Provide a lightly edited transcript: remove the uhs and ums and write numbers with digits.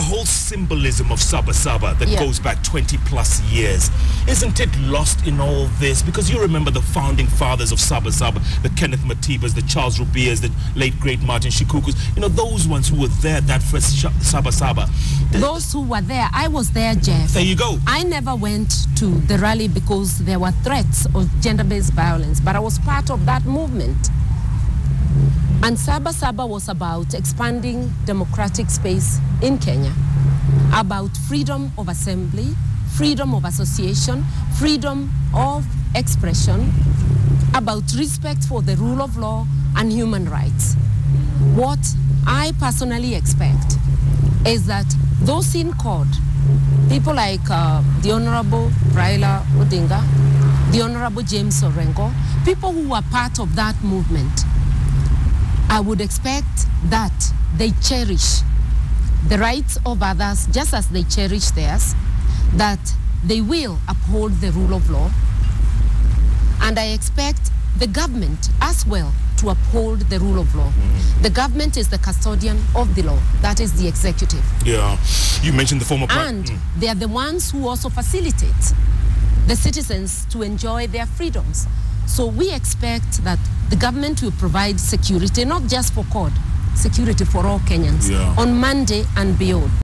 whole symbolism of Saba Saba that goes back 20 plus years, isn't it lost in all this? Because you remember the founding fathers of Saba Saba, the Kenneth Matibas, the Charles Rubias, the late great Martin Shikukus, you know, those ones who were there, that first Saba Saba. Those who were there, I was there, Jeff. There you go. I never went to the rally because there were threats of gender-based violence, but I was part of that movement. And Saba Saba was about expanding democratic space in Kenya, about freedom of assembly, freedom of association, freedom of expression, about respect for the rule of law and human rights. What I personally expect is that those in court, people like the Honorable Raila Odinga, the Honorable James Orengo, people who were part of that movement, I would expect that they cherish the rights of others just as they cherish theirs, that they will uphold the rule of law, and I expect the government as well to uphold the rule of law. The government is the custodian of the law. That is the executive. Yeah, you mentioned the former And they are the ones who also facilitate the citizens to enjoy their freedoms. So we expect that the government will provide security, not just for CORD, security for all Kenyans on Monday and beyond.